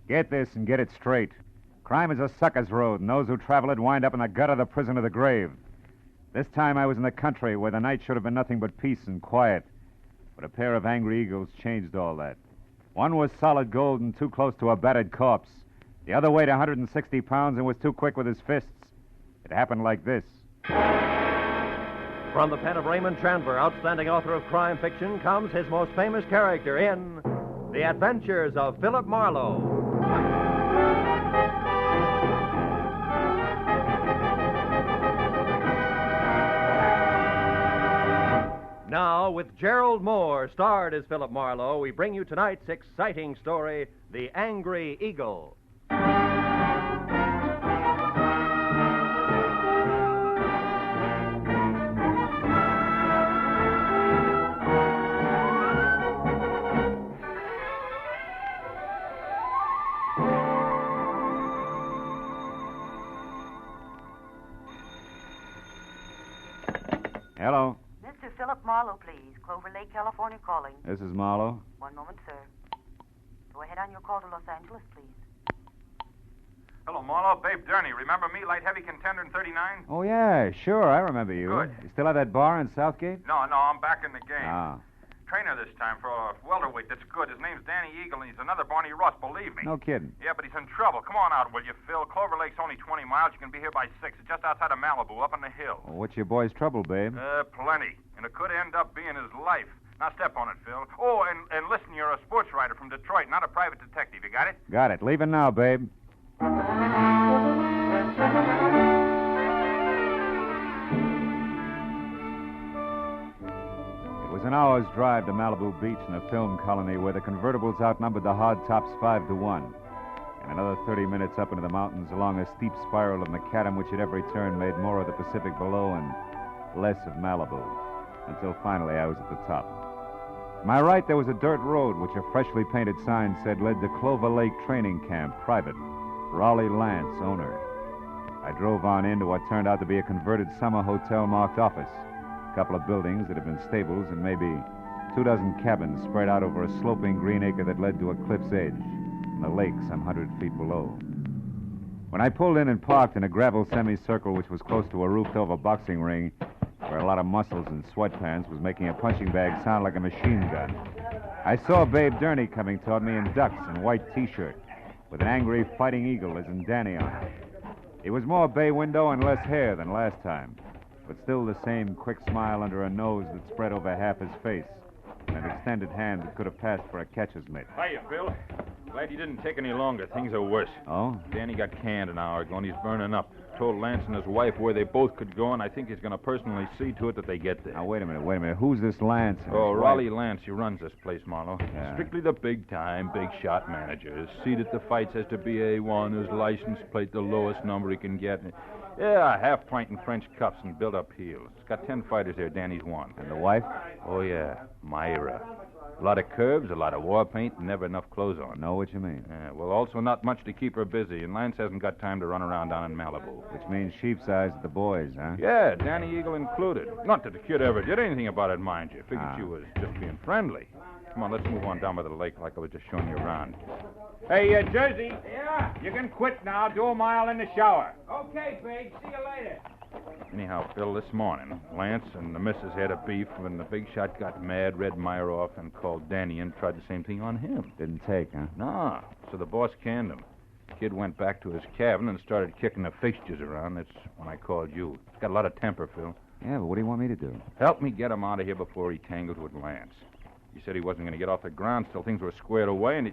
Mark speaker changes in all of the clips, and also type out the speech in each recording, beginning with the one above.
Speaker 1: Get this and get it straight. Crime is a sucker's road, and those who travel it wind up in the gut of the prison of the grave. This time I was in the country where the night should have been nothing but peace and quiet. But a pair of angry eagles changed all that. One was solid gold and too close to a battered corpse. The other weighed 160 pounds and was too quick with his fists. It happened like this.
Speaker 2: From the pen of Raymond Chandler, outstanding author of crime fiction, comes his most famous character in The Adventures of Philip Marlowe. Now, with Gerald Moore, starred as Philip Marlowe, we bring you tonight's exciting story, The Angry Eagle.
Speaker 1: Hello.
Speaker 3: Mr. Philip Marlowe, please. Clover Lake, California calling.
Speaker 1: This is Marlowe.
Speaker 3: One moment, sir. Go ahead on your call to Los Angeles, please.
Speaker 4: Hello, Marlowe. Babe Durney. Remember me, light heavy contender in 39?
Speaker 1: Oh, yeah, sure. I remember you.
Speaker 4: Good.
Speaker 1: You still have that bar in Southgate?
Speaker 4: No, I'm back in the game.
Speaker 1: Ah.
Speaker 4: Trainer this time for a welterweight that's good. His name's Danny Eagle, and he's another Barney Russ, believe me.
Speaker 1: No kidding.
Speaker 4: Yeah, but he's in trouble. Come on out, will you, Phil? Clover Lake's only 20 miles. You can be here by 6. It's just outside of Malibu, up on the hill.
Speaker 1: Well, what's your boy's trouble, babe?
Speaker 4: Plenty. And it could end up being his life. Now step on it, Phil. Oh, and listen, you're a sports writer from Detroit, not a private detective. You got it?
Speaker 1: Got it. Leaving now, babe. It was an hour's drive to Malibu Beach in a film colony where the convertibles outnumbered the hardtops 5-1. And another 30 minutes up into the mountains along a steep spiral of macadam which at every turn made more of the Pacific below and less of Malibu. Until finally I was at the top. To my right, there was a dirt road which a freshly painted sign said led to Clover Lake Training Camp, private. Raleigh Lance, owner. I drove on into what turned out to be a converted summer hotel marked office. A couple of buildings that had been stables and maybe 24 cabins spread out over a sloping green acre that led to a cliff's edge and the lake some 100 feet below. When I pulled in and parked in a gravel semicircle which was close to a roofed-over boxing ring where a lot of muscles and sweatpants was making a punching bag sound like a machine gun, I saw Babe Durney coming toward me in ducks and white T-shirt with an angry fighting eagle as in Danny on it. He was more bay window and less hair than last time, but still the same quick smile under a nose that spread over half his face and an extended hand that could have passed for a catcher's mitt.
Speaker 5: Hiya, Phil. Glad you didn't take any longer. Things are worse.
Speaker 1: Oh?
Speaker 5: Danny got canned an hour ago, and he's burning up. Told Lance and his wife where they both could go, and I think he's going to personally see to it that they get there.
Speaker 1: Now, wait a minute. Who's this Lance?
Speaker 5: Oh, Raleigh Lance. He runs this place, Marlowe.
Speaker 1: Yeah.
Speaker 5: Strictly the big-time, big-shot manager. His seat at the fights has to be A1. His license plate the lowest number he can get. Yeah, half pint in French cuffs and built-up heels. He's got 10 fighters there. Danny's one.
Speaker 1: And the wife?
Speaker 5: Oh, yeah. Myra. A lot of curves, a lot of war paint, and never enough clothes on.
Speaker 1: Know what you mean.
Speaker 5: Yeah, well, also not much to keep her busy, and Lance hasn't got time to run around down in Malibu.
Speaker 1: Which means sheep's eyes at the boys, huh?
Speaker 5: Yeah, Danny Eagle included. Not that the kid ever did anything about it, mind you. Figured
Speaker 1: Ah.
Speaker 5: she was just being friendly. Come on, let's move on down by the lake like I was just showing you around. Hey, Jersey.
Speaker 6: Yeah?
Speaker 5: You can quit now. Do a mile in the shower.
Speaker 6: Okay, Big. See you later.
Speaker 5: Anyhow, Phil, this morning, Lance and the missus had a beef when the big shot got mad, read Myra off, and called Danny and tried the same thing on him.
Speaker 1: Didn't take, huh?
Speaker 5: No, so the boss canned him. Kid went back to his cabin and started kicking the fixtures around. That's when I called you. He's got a lot of temper, Phil.
Speaker 1: Yeah, but what do you want me to do?
Speaker 5: Help me get him out of here before he tangled with Lance. He said he wasn't going to get off the ground till things were squared away, and he...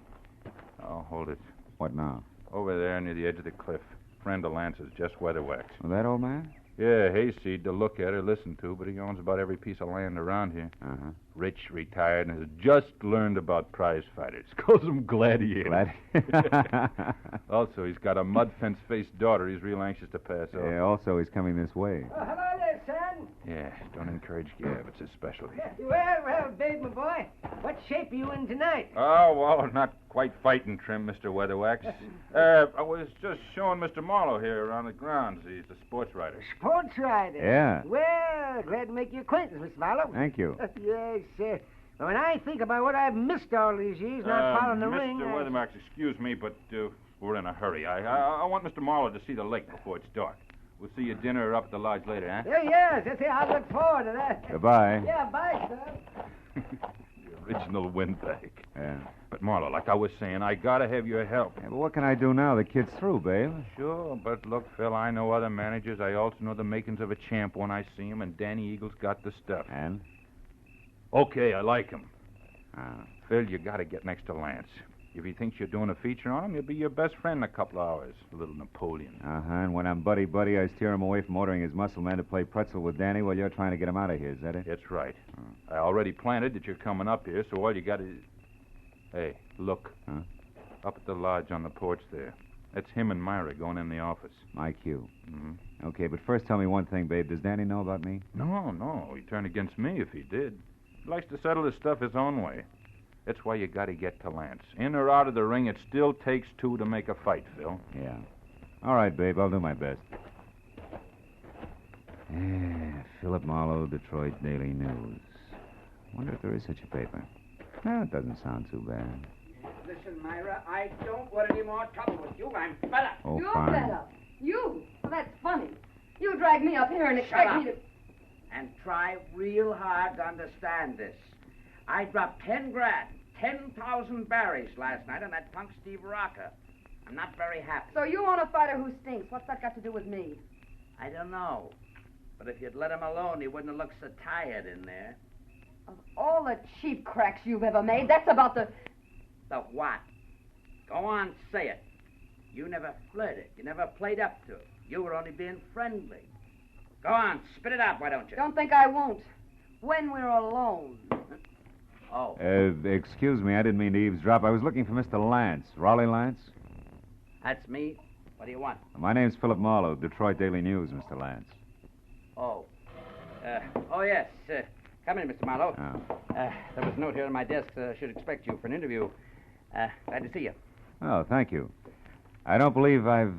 Speaker 5: Oh, hold it.
Speaker 1: What now?
Speaker 5: Over there near the edge of the cliff. Friend of Lance's, just weatherwax.
Speaker 1: Well, that old man?
Speaker 5: Yeah, hayseed to look at or listen to, but he owns about every piece of land around here.
Speaker 1: Uh-huh.
Speaker 5: Rich, retired, and has just learned about prize fighters. Calls them gladiators. Also, he's got a mud fence-faced daughter he's real anxious to pass off.
Speaker 1: Yeah, also he's coming this way.
Speaker 6: Oh, hello there, son.
Speaker 5: Yeah, don't encourage Gab. It's his specialty.
Speaker 6: Well, Babe, my boy. What shape are you in tonight?
Speaker 5: Oh, well, not quite fighting trim, Mr. Weatherwax. I was just showing Mr. Marlowe here around the grounds. He's a sports writer.
Speaker 6: Sports rider.
Speaker 1: Yeah.
Speaker 6: Well, glad to make your acquaintance, Miss Marlowe.
Speaker 1: Thank you.
Speaker 6: Yes, sir. But when I think about what I've missed all these years not following the ring...
Speaker 5: Mr. Weathermarks, excuse me, but we're in a hurry. I want Mr. Marlowe to see the lake before it's dark. We'll see you at dinner or up at the lodge later, huh?
Speaker 6: Yes. I'll look forward to that.
Speaker 1: Goodbye.
Speaker 6: Yeah, bye, sir.
Speaker 5: The original windbag.
Speaker 1: Yeah.
Speaker 5: But, Marlowe, like I was saying, I gotta have your help.
Speaker 1: Yeah, but what can I do now? The kid's through, babe.
Speaker 5: Sure, but look, Phil, I know other managers. I also know the makings of a champ when I see him, and Danny Eagle's got the stuff.
Speaker 1: And?
Speaker 5: Okay, I like him.
Speaker 1: Ah.
Speaker 5: Phil, you gotta get next to Lance. If he thinks you're doing a feature on him, he'll be your best friend in a couple of hours. A little Napoleon.
Speaker 1: Uh-huh, and when I'm buddy-buddy, I steer him away from ordering his muscle man to play pretzel with Danny while you're trying to get him out of here. Is that it?
Speaker 5: That's right. I already planted that you're coming up here, so all you got is... Hey, look.
Speaker 1: Huh?
Speaker 5: Up at the lodge on the porch there. That's him and Myra going in the office.
Speaker 1: My cue.
Speaker 5: Mm-hmm.
Speaker 1: Okay, but first tell me one thing, babe. Does Danny know about me?
Speaker 5: No. He'd turn against me if he did. He likes to settle his stuff his own way. That's why you got to get to Lance. In or out of the ring, it still takes two to make a fight, Phil.
Speaker 1: Yeah. All right, babe. I'll do my best. Yeah, Philip Marlowe, Detroit Daily News. Wonder if there is such a paper. No, it doesn't sound too bad.
Speaker 6: Listen, Myra, I don't want any more trouble with you. I'm fed up.
Speaker 1: Oh,
Speaker 7: You're
Speaker 1: fine.
Speaker 7: fed up. You? Well, that's funny. You dragged me up here and expect me to...
Speaker 6: And try real hard to understand this. I dropped 10 grand, 10,000 berries last night on that punk Steve Rocker. I'm not very happy.
Speaker 7: So you want a fighter who stinks. What's that got to do with me?
Speaker 6: I don't know. But if you'd let him alone, he wouldn't have looked so tired in there.
Speaker 7: Of all the cheap cracks you've ever made, that's about the...
Speaker 6: The what? Go on, say it. You never flirted. You never played up to it. You were only being friendly. Go on, spit it out, why don't you?
Speaker 7: Don't think I won't. When we're alone.
Speaker 6: Oh.
Speaker 1: Excuse me, I didn't mean to eavesdrop. I was looking for Mr. Lance. Raleigh Lance?
Speaker 6: That's me. What do you want?
Speaker 1: My name's Philip Marlowe, Detroit Daily News, Mr. Lance.
Speaker 6: Oh. Yes. Come in, Mr. Marlowe.
Speaker 1: Oh.
Speaker 6: There was a note here on my desk. Should expect you for an interview. Glad to see you.
Speaker 1: Oh, thank you. I don't believe I've,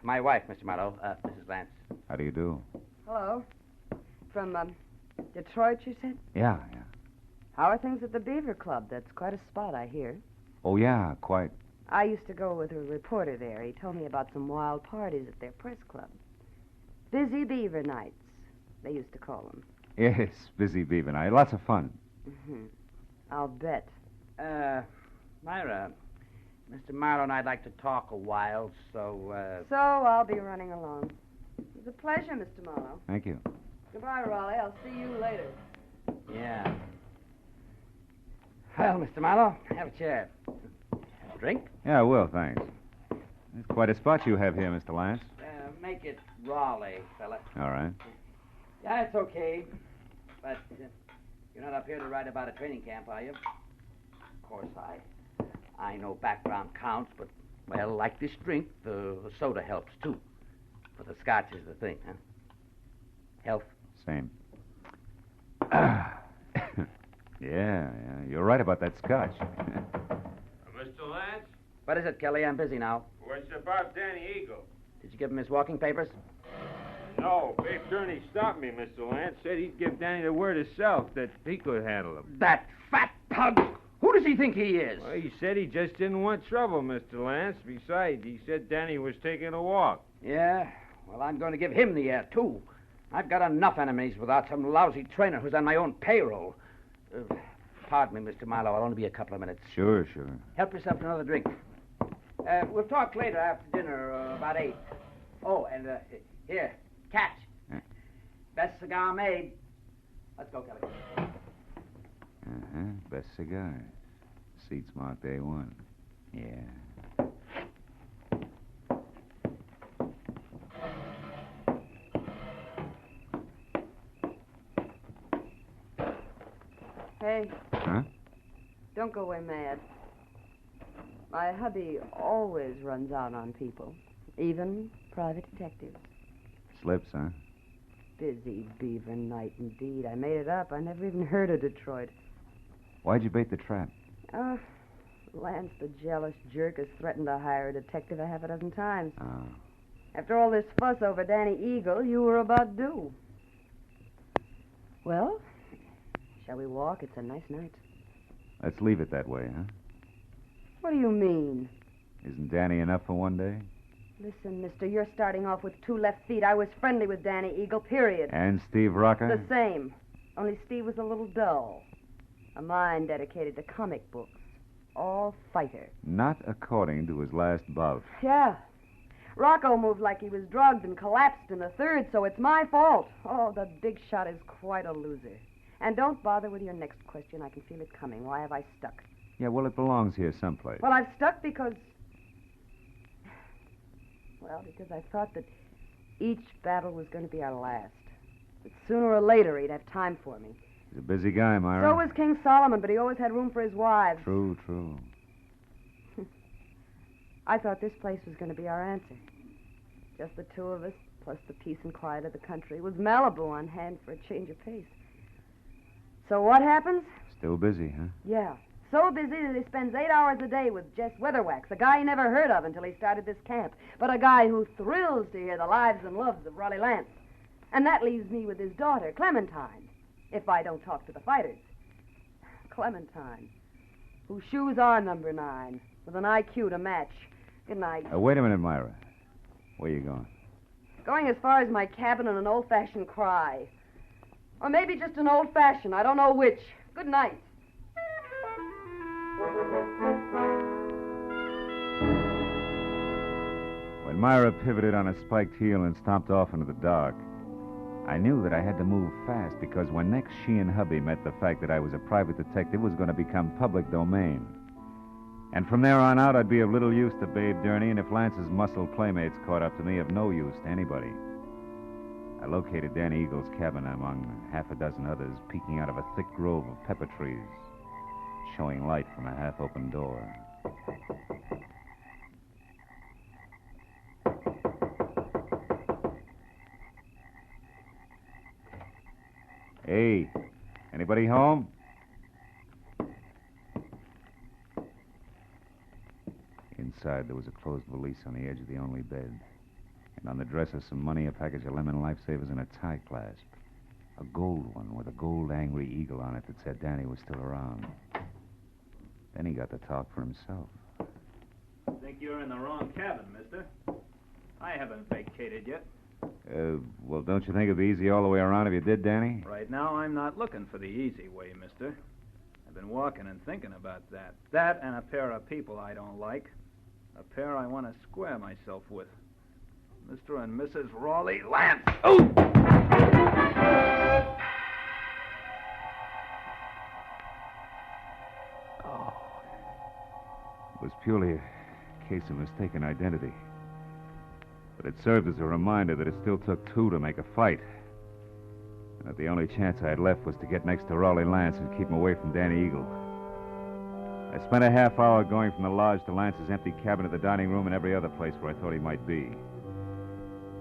Speaker 6: My wife, Mr. Marlowe, Mrs. Lance.
Speaker 1: How do you do?
Speaker 7: Hello. From, Detroit, you said?
Speaker 1: Yeah.
Speaker 7: How are things at the Beaver Club? That's quite a spot, I hear.
Speaker 1: Oh, yeah, quite.
Speaker 7: I used to go with a reporter there. He told me about some wild parties at their press club. Busy Beaver Nights, they used to call them.
Speaker 1: Yes, busy beaver night. Lots of fun.
Speaker 7: Mm-hmm. I'll bet.
Speaker 6: Myra, Mr. Marlowe and I'd like to talk a while, so,
Speaker 7: So I'll be running along. It was a pleasure, Mr. Marlowe.
Speaker 1: Thank you.
Speaker 7: Goodbye, Raleigh. I'll see you later.
Speaker 6: Yeah. Well, Mr. Marlowe, have a chair. Drink?
Speaker 1: Yeah, I will, thanks. It's quite a spot you have here, Mr. Lance.
Speaker 6: Make it Raleigh, fella.
Speaker 1: All right.
Speaker 6: Yeah, it's okay. But you're not up here to write about a training camp, are you? Of course, I know background counts, but, well, like this drink, the soda helps, too. But the scotch is the thing, huh? Health?
Speaker 1: Same. Yeah, you're right about that scotch.
Speaker 8: Mr. Lance?
Speaker 6: What is it, Kelly? I'm busy now.
Speaker 8: Well, it's about Danny Eagle.
Speaker 6: Did you give him his walking papers?
Speaker 8: No, Big Gurney stopped me, Mr. Lance. Said he'd give Danny the word himself that he could handle him.
Speaker 6: That fat pug! Who does he think he is?
Speaker 8: Well, he said he just didn't want trouble, Mr. Lance. Besides, he said Danny was taking a walk.
Speaker 6: Yeah? Well, I'm going to give him the air, too. I've got enough enemies without some lousy trainer who's on my own payroll. Pardon me, Mr. Marlowe. I'll only be a couple of minutes.
Speaker 1: Sure.
Speaker 6: Help yourself to another drink. We'll talk later after dinner, about 8. Oh, and, here, catch. Best cigar made. Let's go, Kelly.
Speaker 1: Uh-huh. Best cigar. Seats marked A1. Yeah.
Speaker 7: Hey,
Speaker 1: Huh?
Speaker 7: don't go away mad. My hubby always runs out on people, even private detectives.
Speaker 1: Slips, huh?
Speaker 7: Busy Beaver Night, indeed. I made it up. I never even heard of Detroit.
Speaker 1: Why'd you bait the trap?
Speaker 7: Lance, the jealous jerk, has threatened to hire a detective a half a dozen times.
Speaker 1: Oh.
Speaker 7: After all this fuss over Danny Eagle, you were about due. Well, Shall we walk? It's a nice night.
Speaker 1: Let's leave it that way, huh?
Speaker 7: What do you mean?
Speaker 1: Isn't Danny enough for one day?
Speaker 7: Listen, mister, you're starting off with 2 left feet. I was friendly with Danny Eagle, period.
Speaker 1: And Steve Rocker?
Speaker 7: The same. Only Steve was a little dull. A mind dedicated to comic books. All fighter.
Speaker 1: Not according to his last bout.
Speaker 7: Yeah. Rocco moved like he was drugged and collapsed in the third, so it's my fault. Oh, the big shot is quite a loser. And don't bother with your next question. I can feel it coming. Why have I stuck?
Speaker 1: Yeah, well, it belongs here someplace.
Speaker 7: Well, I've stuck because... Well, because I thought that each battle was going to be our last. That sooner or later he'd have time for me.
Speaker 1: He's a busy guy, Myra.
Speaker 7: So was King Solomon, but he always had room for his wives.
Speaker 1: True.
Speaker 7: I thought this place was going to be our answer. Just the 2 of us, plus the peace and quiet of the country, with Malibu on hand for a change of pace. So what happens?
Speaker 1: Still busy, huh?
Speaker 7: Yeah. So busy that he spends 8 hours a day with Jess Weatherwax, a guy he never heard of until he started this camp, but a guy who thrills to hear the lives and loves of Raleigh Lance. And that leaves me with his daughter, Clementine, if I don't talk to the fighters. Clementine, whose shoes are number 9, with an IQ to match. Good night.
Speaker 1: Wait a minute, Myra. Where you going?
Speaker 7: Going as far as my cabin on an old-fashioned cry. Or maybe just an old-fashioned, I don't know which. Good night.
Speaker 1: When Myra pivoted on a spiked heel and stomped off into the dark, I knew that I had to move fast because when next she and hubby met, the fact that I was a private detective was going to become public domain. And from there on out, I'd be of little use to Babe Durney, and if Lance's muscle playmates caught up to me, of no use to anybody. I located Danny Eagle's cabin among half a dozen others, peeking out of a thick grove of pepper trees, showing light from a half-open door. Hey, anybody home? Inside, there was a closed valise on the edge of the only bed. And on the dresser, some money, a package of lemon lifesavers, and a tie clasp. A gold one with a gold angry eagle on it that said Danny was still around. Then he got to talk for himself.
Speaker 9: Think you're in the wrong cabin, mister. I haven't vacated yet.
Speaker 1: Well, don't you think it'd be easy all the way around if you did, Danny?
Speaker 9: Right now, I'm not looking for the easy way, mister. I've been walking and thinking about that. That and a pair of people I don't like. A pair I want to square myself with. Mr. and Mrs. Raleigh Lance. Oh!
Speaker 1: It was purely a case of mistaken identity. But it served as a reminder that it still took 2 to make a fight. And that the only chance I had left was to get next to Raleigh Lance and keep him away from Danny Eagle. I spent a half hour going from the lodge to Lance's empty cabin to the dining room and every other place where I thought he might be.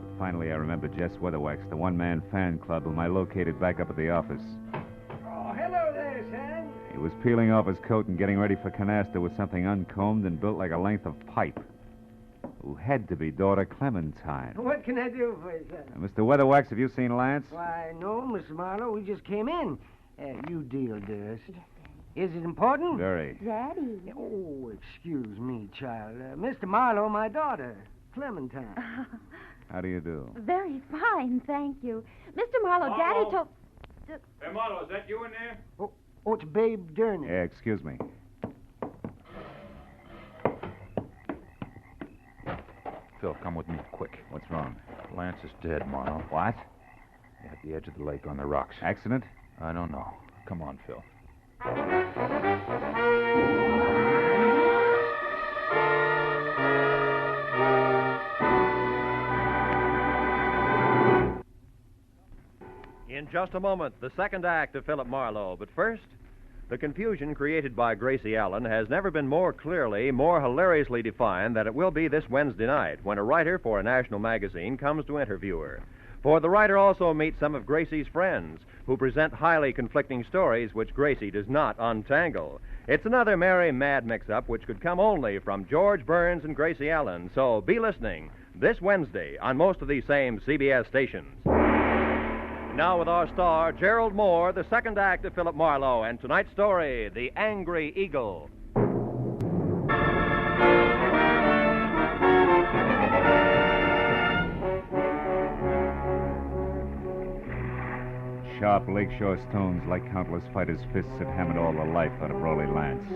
Speaker 1: But finally, I remembered Jess Weatherwax, the one-man fan club whom I located back up at the office.
Speaker 10: Oh, hello there, son.
Speaker 1: He was peeling off his coat and getting ready for canasta with something uncombed and built like a length of pipe. Who had to be daughter Clementine.
Speaker 10: What can I do for you, son?
Speaker 1: Mr. Weatherwax, have you seen Lance?
Speaker 10: Why, no, Mr. Marlowe. We just came in. You deal, dearest. Is it important?
Speaker 1: Very.
Speaker 11: Daddy.
Speaker 10: Oh, excuse me, child. Mr. Marlowe, my daughter, Clementine.
Speaker 1: How do you do?
Speaker 11: Very fine, thank you. Mr. Marlowe, Daddy told...
Speaker 8: Hey, Marlowe, is that you in there?
Speaker 10: Oh, it's Babe Durney.
Speaker 1: Yeah, excuse me.
Speaker 5: Phil, come with me, quick.
Speaker 1: What's wrong?
Speaker 5: Lance is dead, Marlowe.
Speaker 1: What?
Speaker 5: At the edge of the lake on the rocks.
Speaker 1: Accident?
Speaker 5: I don't know. Come on, Phil.
Speaker 2: In just a moment, the second act of Philip Marlowe. But first, the confusion created by Gracie Allen has never been more clearly, more hilariously defined than it will be this Wednesday night when a writer for a national magazine comes to interview her. For the writer also meets some of Gracie's friends who present highly conflicting stories which Gracie does not untangle. It's another merry, mad mix-up which could come only from George Burns and Gracie Allen. So be listening this Wednesday on most of these same CBS stations. Now with our star, Gerald Moore, the second act of Philip Marlowe, and tonight's story, The Angry Eagle.
Speaker 1: Sharp lakeshore stones, like countless fighters' fists, had hammered all the life out of Raleigh Lance.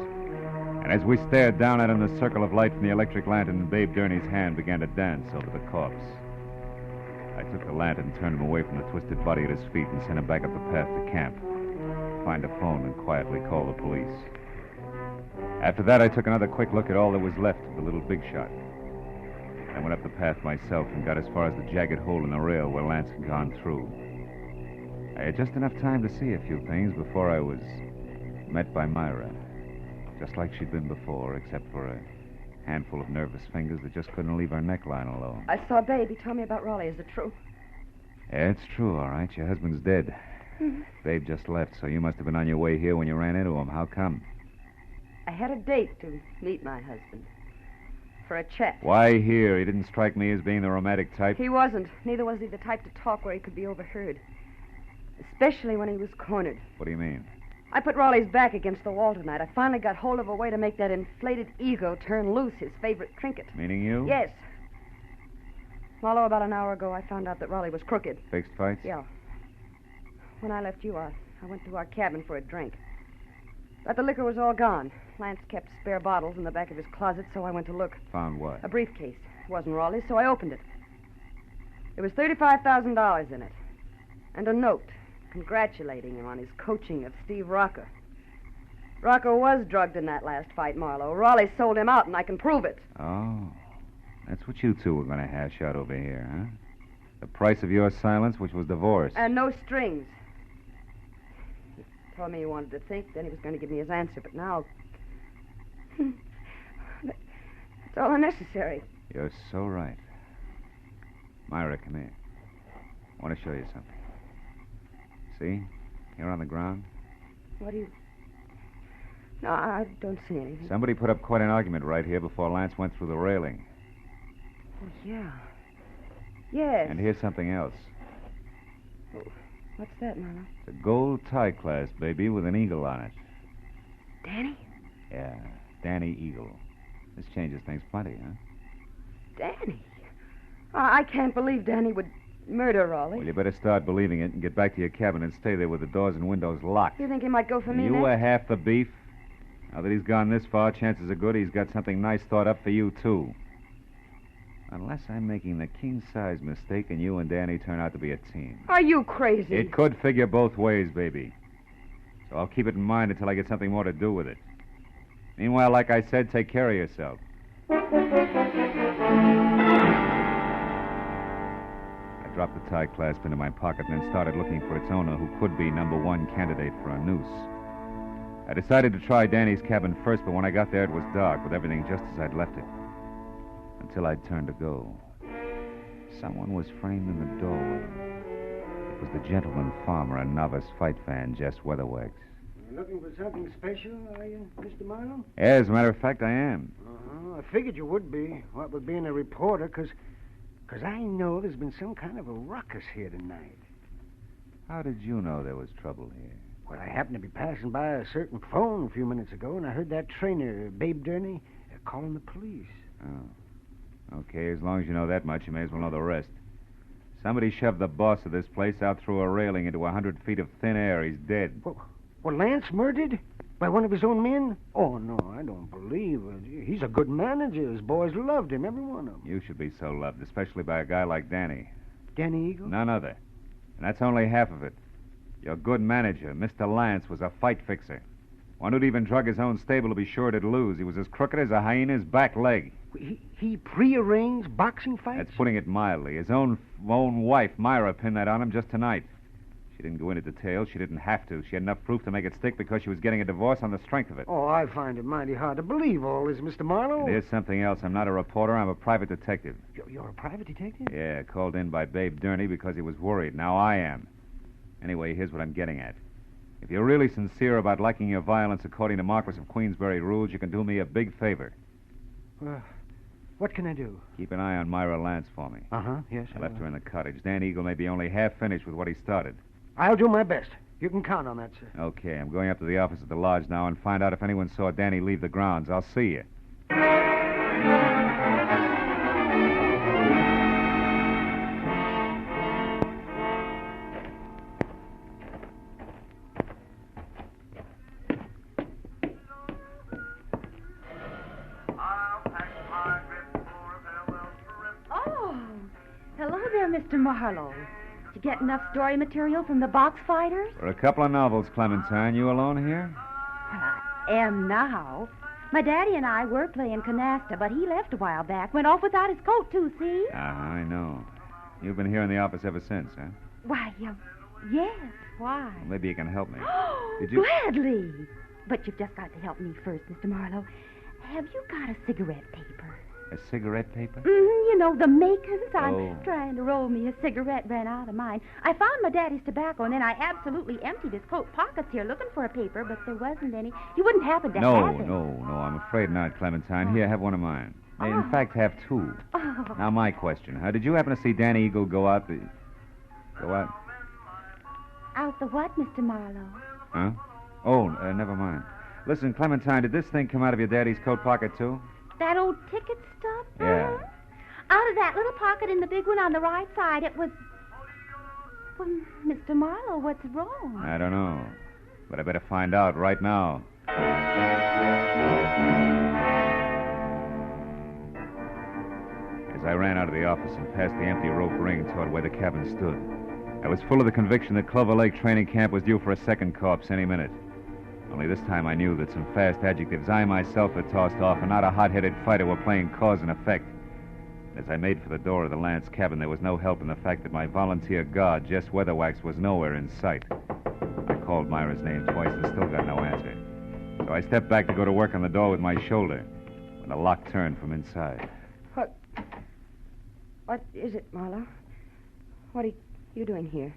Speaker 1: And as we stared down at him, the circle of light from the electric lantern, Babe Durney's hand began to dance over the corpse. I took the lantern, turned him away from the twisted body at his feet, and sent him back up the path to camp. Find a phone and quietly call the police. After that, I took another quick look at all that was left of the little big shot. I went up the path myself and got as far as the jagged hole in the rail where Lance had gone through. I had just enough time to see a few things before I was met by Myra. Just like she'd been before, except for a handful of nervous fingers that just couldn't leave her neckline alone.
Speaker 7: I saw Babe. He told me about Raleigh. Is it true?
Speaker 1: Yeah, it's true, all right. Your husband's dead. Babe just left, so you must have been on your way here when you ran into him. How come?
Speaker 7: I had a date to meet my husband. For a chat.
Speaker 1: Why here? He didn't strike me as being the romantic type.
Speaker 7: He wasn't. Neither was he the type to talk where he could be overheard. Especially when he was cornered.
Speaker 1: What do you mean?
Speaker 7: I put Raleigh's back against the wall tonight. I finally got hold of a way to make that inflated ego turn loose, his favorite trinket.
Speaker 1: Meaning you?
Speaker 7: Yes. Marlowe, about an hour ago, I found out that Raleigh was crooked.
Speaker 1: Fixed fights?
Speaker 7: Yeah. When I left you, I went to our cabin for a drink. But the liquor was all gone. Lance kept spare bottles in the back of his closet, so I went to look.
Speaker 1: Found what?
Speaker 7: A briefcase. It wasn't Raleigh's, so I opened it. There was $35,000 in it. And a note congratulating him on his coaching of Steve Rocca. Rocca was drugged in that last fight, Marlowe. Raleigh sold him out, and I can prove it.
Speaker 1: Oh. That's what you two were going to hash out over here, huh? The price of your silence, which was divorce.
Speaker 7: And no strings. He told me he wanted to think, then he was going to give me his answer, but now... That's all unnecessary.
Speaker 1: You're so right. Myra, come here. I want to show you something. See? Here on the ground.
Speaker 7: What do you... No, I don't see anything.
Speaker 1: Somebody put up quite an argument right here before Lance went through the railing.
Speaker 7: Oh, yeah. Yes.
Speaker 1: And here's something else.
Speaker 7: Oh, what's that, Marlowe?
Speaker 1: It's a gold tie clasp, baby, with an eagle on it.
Speaker 7: Danny?
Speaker 1: Yeah, Danny Eagle. This changes things plenty, huh?
Speaker 7: Danny? I can't believe Danny would murder Raleigh.
Speaker 1: Well, you better start believing it and get back to your cabin and stay there with the doors and windows locked.
Speaker 7: You think he might go for me
Speaker 1: You
Speaker 7: next?
Speaker 1: were half the beef. Now that he's gone this far, chances are good he's got something nice thought up for you, too. Unless I'm making the king-size mistake and you and Danny turn out to be a team.
Speaker 7: Are you crazy?
Speaker 1: It could figure both ways, baby. So I'll keep it in mind until I get something more to do with it. Meanwhile, like I said, take care of yourself. I dropped the tie clasp into my pocket and then started looking for its owner, who could be number one candidate for a noose. I decided to try Danny's cabin first, but when I got there, it was dark, with everything just as I'd left it. Until I'd turned to go. Someone was framed in the doorway. It was the gentleman farmer and novice fight fan, Jess Weatherwax.
Speaker 10: You're looking for something special, are you, Mr. Marlowe?
Speaker 1: Yeah, as a matter of fact, I am.
Speaker 10: I figured you would be, what with being a reporter, because I know there's been some kind of a ruckus here tonight.
Speaker 1: How did you know there was trouble here?
Speaker 10: Well, I happened to be passing by a certain phone a few minutes ago, and I heard that trainer, Babe Durney, calling the police.
Speaker 1: Oh. Okay, as long as you know that much, you may as well know the rest. Somebody shoved the boss of this place out through a railing into 100 feet of thin air. He's dead.
Speaker 10: Well, Lance murdered? By one of his own men? Oh, no, I don't believe it. He's a good manager. His boys loved him, every one of them.
Speaker 1: You should be so loved, especially by a guy like Danny.
Speaker 10: Danny Eagle?
Speaker 1: None other. And that's only half of it. Your good manager, Mr. Lance, was a fight fixer. One who'd even drug his own stable to be sure it'd lose. He was as crooked as a hyena's back leg.
Speaker 10: He prearranged boxing fights?
Speaker 1: That's putting it mildly. His own wife, Myra, pinned that on him just tonight. She didn't go into detail. She didn't have to. She had enough proof to make it stick because she was getting a divorce on the strength of it.
Speaker 10: Oh, I find it mighty hard to believe all this, Mr. Marlowe.
Speaker 1: And here's something else. I'm not a reporter. I'm a private detective.
Speaker 10: You're a private detective?
Speaker 1: Yeah, called in by Babe Durney because he was worried. Now I am. Anyway, here's what I'm getting at. If you're really sincere about liking your violence according to Marquis of Queensberry rules, you can do me a big favor.
Speaker 10: What can I do?
Speaker 1: Keep an eye on Myra Lance for me.
Speaker 10: Yes.
Speaker 1: I left her in the cottage. Dan Eagle may be only half finished with what he started.
Speaker 10: I'll do my best. You can count on that, sir.
Speaker 1: Okay, I'm going up to the office at the lodge now and find out if anyone saw Danny leave the grounds. I'll see you.
Speaker 11: Oh, hello there, Mr. Marlowe. Did you get enough story material from the box fighters?
Speaker 1: For a couple of novels, Clementine. You alone here?
Speaker 11: Well, I am now. My daddy and I were playing canasta, but he left a while back. Went off without his coat, too, see?
Speaker 1: I know. You've been here in the office ever since, huh?
Speaker 11: Why, yes, why?
Speaker 1: Well, maybe you can help me. Did you...
Speaker 11: Gladly. But you've just got to help me first, Mr. Marlowe. Have you got a cigarette paper?
Speaker 1: A cigarette paper?
Speaker 11: You know, the makings. I'm
Speaker 1: Oh.
Speaker 11: trying to roll me a cigarette, ran out of mine. I found my daddy's tobacco, and then I absolutely emptied his coat pockets here looking for a paper, but there wasn't any. You wouldn't happen to have it.
Speaker 1: No, I'm afraid not, Clementine. Here, have one of mine. In fact, have two.
Speaker 11: Oh.
Speaker 1: Now, my question, did you happen to see Danny Eagle go out the... Go out?
Speaker 11: Out the what, Mr. Marlowe?
Speaker 1: Huh? Oh, never mind. Listen, Clementine, did this thing come out of your daddy's coat pocket, too?
Speaker 11: That old ticket stub?
Speaker 1: Yeah.
Speaker 11: Out of that little pocket in the big one on the right side, it was... Well, Mr. Marlowe, what's wrong?
Speaker 1: I don't know. But I better find out right now. As I ran out of the office and past the empty rope ring toward where the cabin stood, I was full of the conviction that Clover Lake Training Camp was due for a second corpse any minute. Only this time I knew that some fast adjectives I myself had tossed off and not a hot-headed fighter were playing cause and effect. As I made for the door of the Lance cabin, there was no help in the fact that my volunteer guard, Jess Weatherwax, was nowhere in sight. I called Myra's name twice and still got no answer. So I stepped back to go to work on the door with my shoulder when the lock turned from inside.
Speaker 7: What is it, Marlowe? What are you doing here?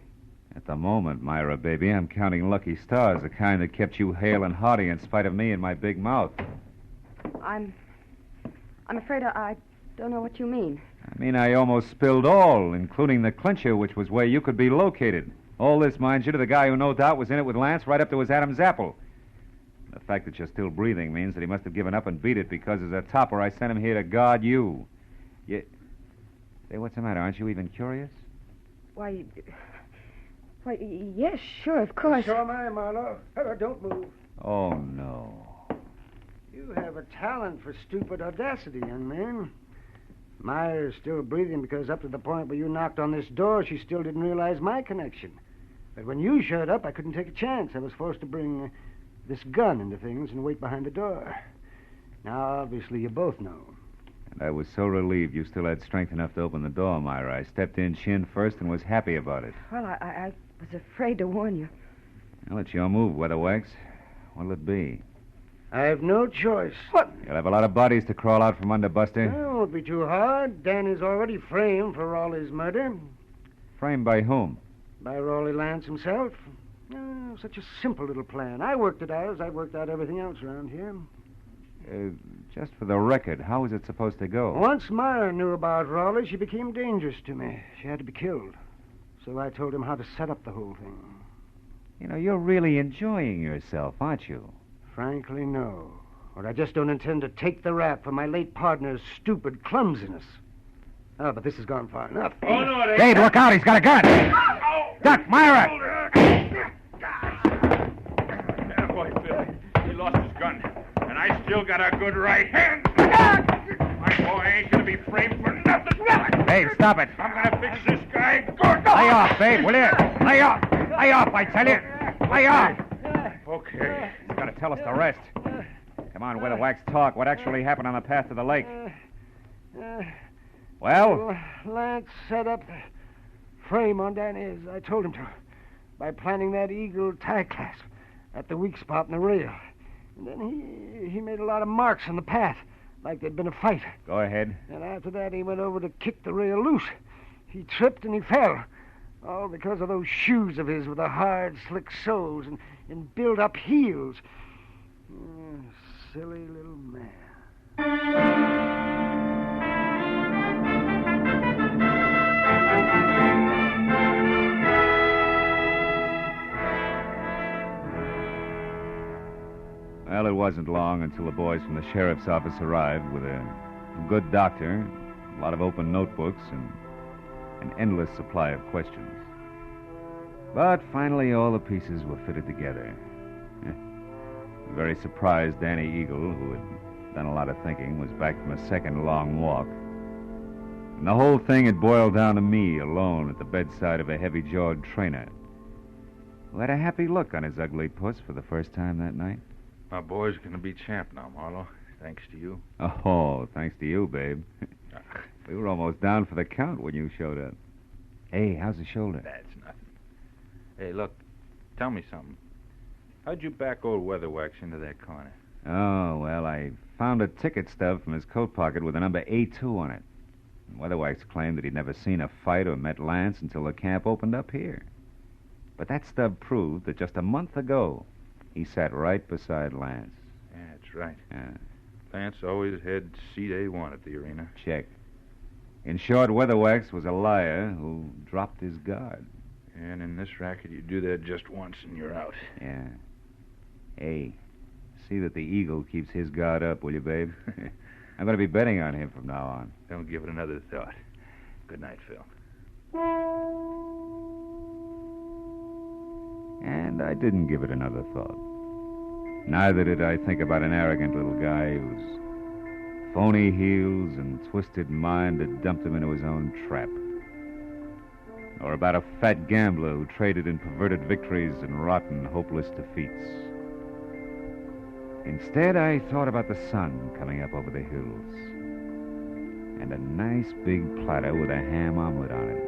Speaker 1: At the moment, Myra, baby, I'm counting lucky stars, the kind that kept you hale and hearty in spite of me and my big mouth.
Speaker 7: I'm afraid I don't know what you mean.
Speaker 1: I mean, I almost spilled all, including the clincher, which was where you could be located. All this, mind you, to the guy who no doubt was in it with Lance right up to his Adam's apple. The fact that you're still breathing means that he must have given up and beat it because as a topper, I sent him here to guard you. Say, what's the matter? Aren't you even curious?
Speaker 7: Why, yes, sure, of course.
Speaker 10: So am I, Marlowe. Don't move.
Speaker 1: Oh, no.
Speaker 10: You have a talent for stupid audacity, young man. Myra's still breathing because up to the point where you knocked on this door, she still didn't realize my connection. But when you showed up, I couldn't take a chance. I was forced to bring this gun into things and wait behind the door. Now, obviously, you both know.
Speaker 1: And I was so relieved you still had strength enough to open the door, Myra. I stepped in chin first and was happy about it.
Speaker 7: Well, I was afraid to warn you.
Speaker 1: Well, it's your move, Weatherwax. What'll it be?
Speaker 10: I have no choice.
Speaker 7: What?
Speaker 1: You'll have a lot of bodies to crawl out from under, Buster.
Speaker 10: It won't be too hard. Danny's already framed for Raleigh's murder.
Speaker 1: Framed by whom?
Speaker 10: By Raleigh Lance himself. Such a simple little plan. I worked it out as I worked out everything else around here.
Speaker 1: Just for the record, how was it supposed to go?
Speaker 10: Once Myra knew about Raleigh, she became dangerous to me. She had to be killed. So I told him how to set up the whole thing.
Speaker 1: You know, you're really enjoying yourself, aren't you?
Speaker 10: Frankly, no. Or I just don't intend to take the rap for my late partner's stupid clumsiness. Oh, but this has gone far enough.
Speaker 8: Oh, no, it ain't.
Speaker 1: Dave, look out. He's got a gun. Duck, Myra!
Speaker 8: That boy, Bill. He lost his gun. And I still got a good right hand. My boy ain't gonna be framed for nothing.
Speaker 1: Dave, stop it.
Speaker 8: I'm gonna fix this guy good.
Speaker 1: Lay off, Dave, will you? Lay off. Lay off, I tell you. Lay off.
Speaker 8: Okay.
Speaker 1: You gotta tell us the rest. Come on, Weatherwax, talk. What actually happened on the path to the lake? Well?
Speaker 10: Lance set up the frame on Danny as I told him to by planting that eagle tie clasp at the weak spot in the rail. And then he made a lot of marks on the path, like there'd been a fight.
Speaker 1: Go ahead.
Speaker 10: And after that, he went over to kick the rail loose. He tripped and he fell. All because of those shoes of his with the hard, slick soles and built-up heels. Silly little man.
Speaker 1: Well, it wasn't long until the boys from the sheriff's office arrived with a good doctor, a lot of open notebooks, and an endless supply of questions. But finally, all the pieces were fitted together. Very surprised Danny Eagle, who had done a lot of thinking, was back from a second long walk. And the whole thing had boiled down to me, alone at the bedside of a heavy-jawed trainer, who had a happy look on his ugly puss for the first time that night.
Speaker 5: My boy's going to be champ now, Marlowe, thanks to you.
Speaker 1: Oh, thanks to you, babe. We were almost down for the count when you showed up. Hey, how's the shoulder?
Speaker 5: That's nothing. Hey, look, tell me something. How'd you back old Weatherwax into that corner?
Speaker 1: Oh, well, I found a ticket stub from his coat pocket with the number A2 on it. Weatherwax claimed that he'd never seen a fight or met Lance until the camp opened up here. But that stub proved that just a month ago, he sat right beside Lance.
Speaker 5: Yeah, that's right.
Speaker 1: Yeah.
Speaker 5: Lance always had seat A1 at the arena.
Speaker 1: Check. In short, Weatherwax was a liar who dropped his guard.
Speaker 5: And in this racket, you do that just once and you're out.
Speaker 1: Yeah. Hey, see that the Eagle keeps his guard up, will you, babe? I'm going to be betting on him from now on.
Speaker 5: Don't give it another thought. Good night, Phil.
Speaker 1: And I didn't give it another thought. Neither did I think about an arrogant little guy whose phony heels and twisted mind had dumped him into his own trap. Or about a fat gambler who traded in perverted victories and rotten, hopeless defeats. Instead, I thought about the sun coming up over the hills. And a nice big platter with a ham omelet on it.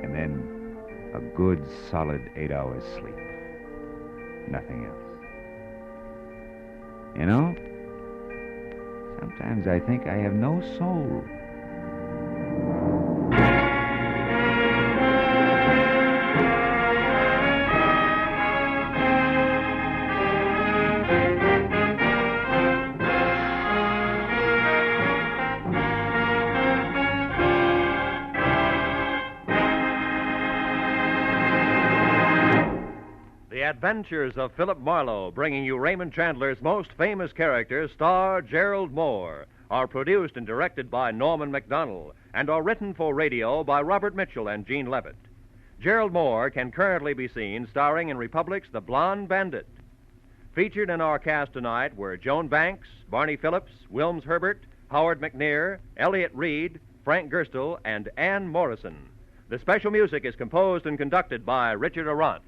Speaker 1: And then a good, solid 8 hours sleep. Nothing else. You know, sometimes I think I have no soul.
Speaker 2: Adventures of Philip Marlowe, bringing you Raymond Chandler's most famous character, star Gerald Moore, are produced and directed by Norman MacDonald and are written for radio by Robert Mitchell and Gene Levitt. Gerald Moore can currently be seen starring in Republic's The Blonde Bandit. Featured in our cast tonight were Joan Banks, Barney Phillips, Wilms Herbert, Howard McNear, Elliott Reed, Frank Gerstle, and Ann Morrison. The special music is composed and conducted by Richard Arant.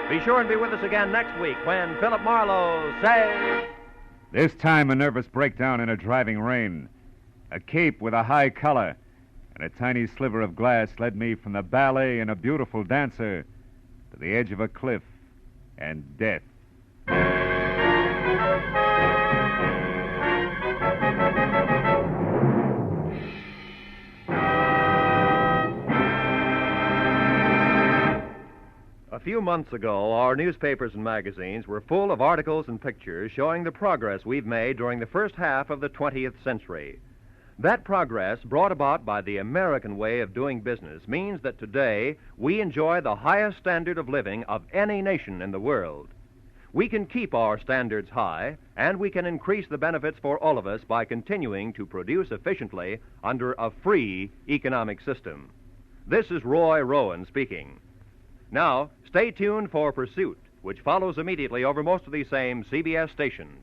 Speaker 2: Be sure and be with us again next week when Philip Marlowe says...
Speaker 1: This time a nervous breakdown in a driving rain. A cape with a high collar and a tiny sliver of glass led me from the ballet and a beautiful dancer to the edge of a cliff and death.
Speaker 2: A few months ago, our newspapers and magazines were full of articles and pictures showing the progress we've made during the first half of the 20th century. That progress, brought about by the American way of doing business, means that today we enjoy the highest standard of living of any nation in the world. We can keep our standards high, and we can increase the benefits for all of us by continuing to produce efficiently under a free economic system. This is Roy Rowan speaking. Now, stay tuned for Pursuit, which follows immediately over most of these same CBS stations.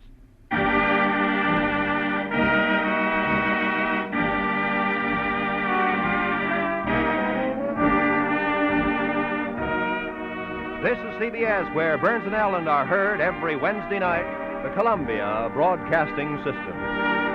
Speaker 2: This is CBS, where Burns and Allen are heard every Wednesday night, the Columbia Broadcasting System.